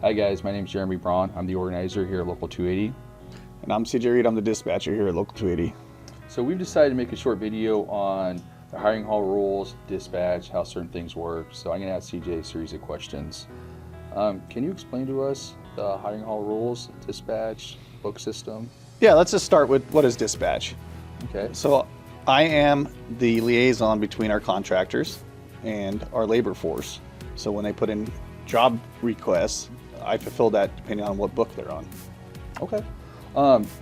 Hi guys, my name is Jeremy Braun. I'm the organizer here at Local 280. And I'm CJ Reed, I'm the dispatcher here at Local 280. So we've decided to make a short video on the hiring hall rules, dispatch, how certain things work. So I'm going to ask CJ a series of questions. Can you explain to us the hiring hall rules, dispatch, book system? Yeah, let's just start with what is dispatch. Okay. So I am the liaison between our contractors and our labor force. So when they put in job requests, I fulfill that depending on what book they're on. Okay.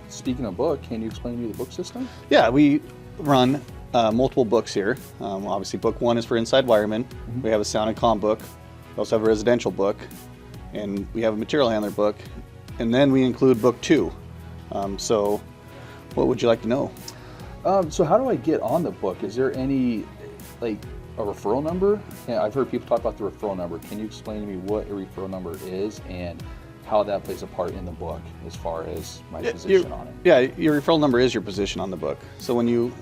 Speaking of book, can you explain to me the book system? Yeah, we run multiple books here. Obviously, book one is for inside wiremen. Mm-hmm. We have a sound and comm book. We also have a residential book, and we have a material handler book, and then we include book two. So what would you like to know? So how do I get on the book? Is there any, like, a referral number? Yeah, I've heard people talk about the referral number. Can you explain to me what a referral number is and how that plays a part in the book as far as my position on it? Yeah, your referral number is your position on the book. So when you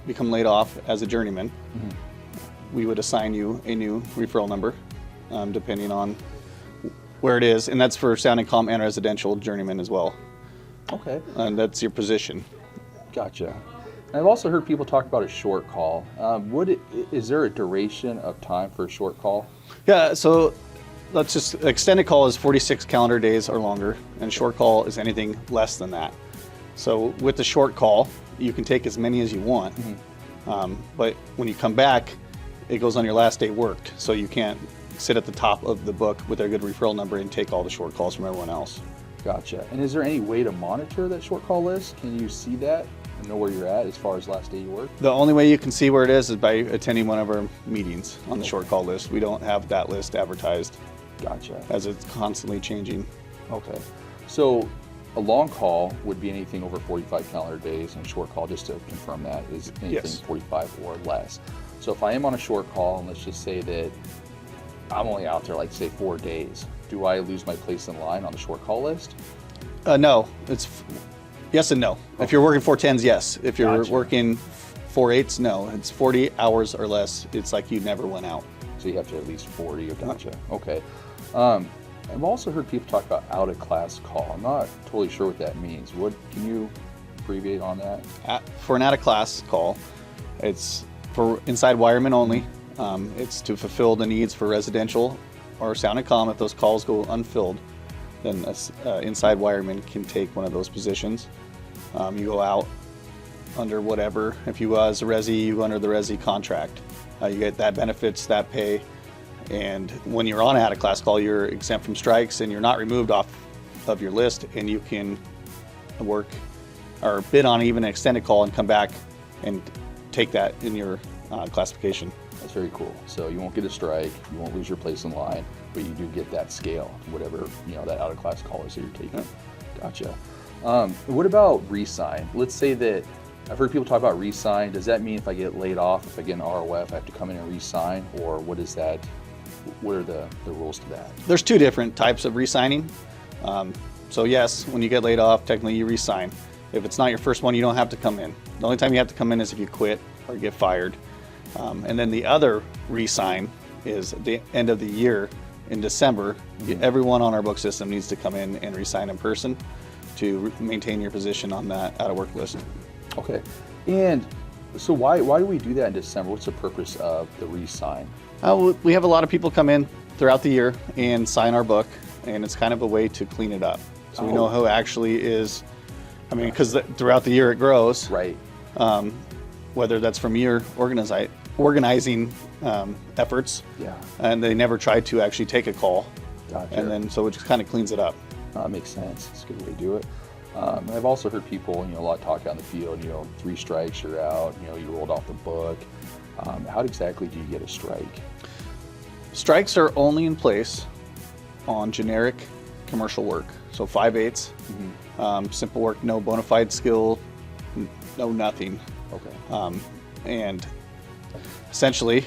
become laid off as a journeyman, mm-hmm. we would assign you a new referral number depending on where it is. And that's for sound and comm and residential journeyman as well. Okay. And that's your position. Gotcha. I've also heard people talk about a short call. Is there a duration of time for a short call? Yeah, so let's just, extended call is 46 calendar days or longer, and short call is anything less than that. So with the short call, you can take as many as you want, mm-hmm. But when you come back, it goes on your last day worked, so you can't sit at the top of the book with a good referral number and take all the short calls from everyone else. Gotcha. And is there any way to monitor that short call list? Can you see that and know where you're at as far as last day you work? The only way you can see where it is by attending one of our meetings on the short call list. We don't have that list advertised. Gotcha. As it's constantly changing. Okay. So a long call would be anything over 45 calendar days, and a short call, just to confirm that, is anything yes. 45 or less. So if I am on a short call, and let's just say that I'm only out there, like, say, 4 days, do I lose my place in line on the short call list? No. It's yes and no. Okay. If you're working 410s, yes. If you're Gotcha. Working 4/8s, no. It's 40 hours or less. It's like you never went out. So you have to at least 40. Gotcha. Okay. I've also heard people talk about out of class call. I'm not totally sure what that means. Can you abbreviate on that? For an out of class call, it's for inside wiremen only. It's to fulfill the needs for residential or sound and comm. If those calls go unfilled, then an inside wireman can take one of those positions. You go out under whatever. If you as a resi, you go under the resi contract. You get that benefits, that pay. And when you're on a out of class call, you're exempt from strikes and you're not removed off of your list, and you can work or bid on even an extended call and come back and take that in your classification. That's very cool. So you won't get a strike, you won't lose your place in line, but you do get that scale, whatever, that out of class call is that you're taking. Yeah. Gotcha. What about re-sign? Let's say that I've heard people talk about re-sign. Does that mean if I get laid off, if I get an ROF, I have to come in and re-sign, or what is that? What are the rules to that? There's two different types of re-signing. So yes, when you get laid off, technically you re-sign. If it's not your first one, you don't have to come in. The only time you have to come in is if you quit or get fired. And then the other re-sign is at the end of the year in December. Mm-hmm. Everyone on our book system needs to come in and re-sign in person to maintain your position on that out of work list. Okay. And so why do we do that in December? What's the purpose of the re-sign? We have a lot of people come in throughout the year and sign our book, and it's kind of a way to clean it up. So we know who actually is, because throughout the year it grows. Right. Whether that's from your organizing efforts. Yeah. And they never tried to actually take a call. Gotcha. And then so it just kind of cleans it up. That makes sense. It's a good way to do it. I've also heard people, a lot of talk out in the field, 3 strikes, you're out, you rolled off the book. How exactly do you get a strike? Strikes are only in place on generic commercial work. So 5/8, mm-hmm. Simple work, no bona fide skill, no nothing. Okay. And essentially,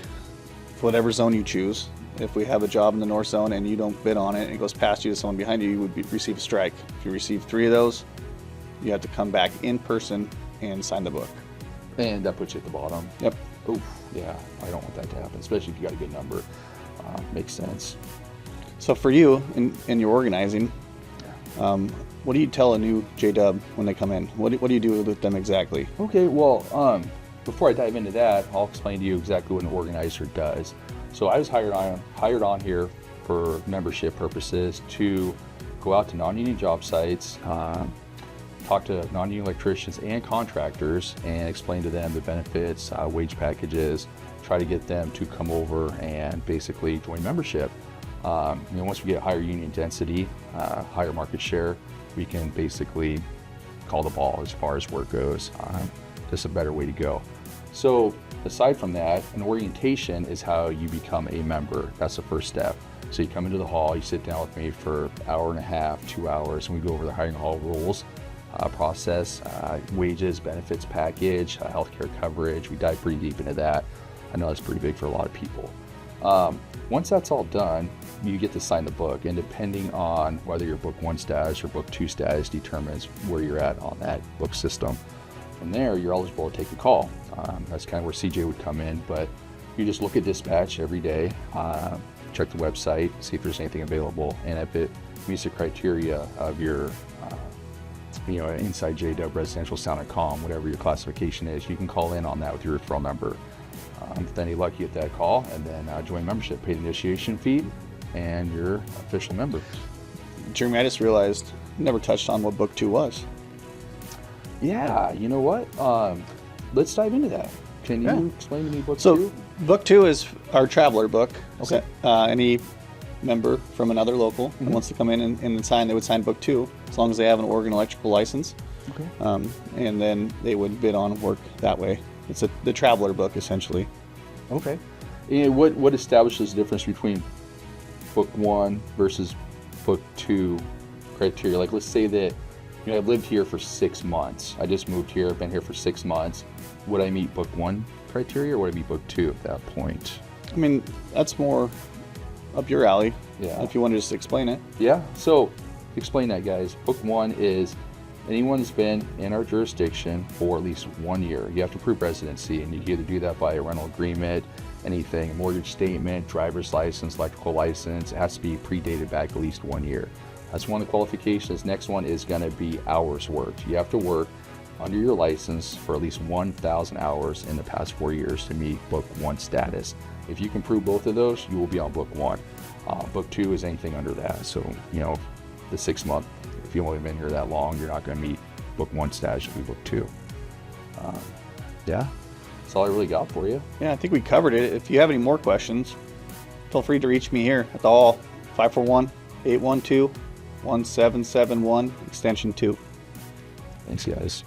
whatever zone you choose, if we have a job in the north zone and you don't bid on it and it goes past you to someone behind you, you would receive a strike. If you receive 3 of those, you have to come back in person and sign the book. And that puts you at the bottom. Yep. Oof, yeah, I don't want that to happen, especially if you got a good number. Makes sense. So for you in your organizing, what do you tell a new JW when they come in? What do you do with them exactly? Okay, well, before I dive into that, I'll explain to you exactly what an organizer does. So I was hired on here for membership purposes to go out to non-union job sites, talk to non-union electricians and contractors, and explain to them the benefits, wage packages, try to get them to come over and basically join membership. Once we get higher union density, higher market share, we can basically call the ball as far as work goes. Just a better way to go. So aside from that, an orientation is how you become a member. That's the first step. So you come into the hall, you sit down with me for an hour and a half, 2 hours, and we go over the hiring hall rules, process, wages, benefits package, healthcare coverage. We dive pretty deep into that. I know that's pretty big for a lot of people. Once that's all done, you get to sign the book, and depending on whether you're book 1 status or book 2 status determines where you're at on that book system. From there, you're eligible to take a call. That's kind of where CJ would come in, but you just look at dispatch every day, check the website, see if there's anything available, and if it meets the criteria of your inside JW, residential sound and comm, whatever your classification is, you can call in on that with your referral number. With any luck, you get that call, and then join membership, pay the initiation fee, and you're an official member. Jeremy, I just realized I never touched on what book 2 was. Yeah, you know what? Let's dive into that. Can you explain to me book 2? So book 2 is our traveler book. Okay. Any member from another local that wants to come in and sign, they would sign book 2 as long as they have an Oregon electrical license. Okay. And then they would bid on work that way. It's the traveler book essentially. Okay. And what establishes the difference between book 1 versus book 2 criteria? Like, let's say that I've lived here for 6 months. I just moved here. I've been here for 6 months. Would I meet book 1 criteria, or would I meet book 2 at that point? I mean, that's more up your alley. Yeah. If you want to just explain it. Yeah. So explain that, guys. Book 1 is anyone who's been in our jurisdiction for at least 1 year. You have to prove residency, and you can either do that by a rental agreement, anything, a mortgage statement, driver's license, electrical license. It has to be predated back at least 1 year. That's one of the qualifications. Next one is going to be hours worked. You have to work under your license for at least 1,000 hours in the past 4 years to meet book 1 status. If you can prove both of those, you will be on book 1. Book 2 is anything under that. So, the 6 month, if you've only been here that long, you're not going to meet book 1 status, you'll be book 2. Yeah, that's all I really got for you. Yeah, I think we covered it. If you have any more questions, feel free to reach me here at the hall, 541-812-1771, extension 2. Thanks, guys.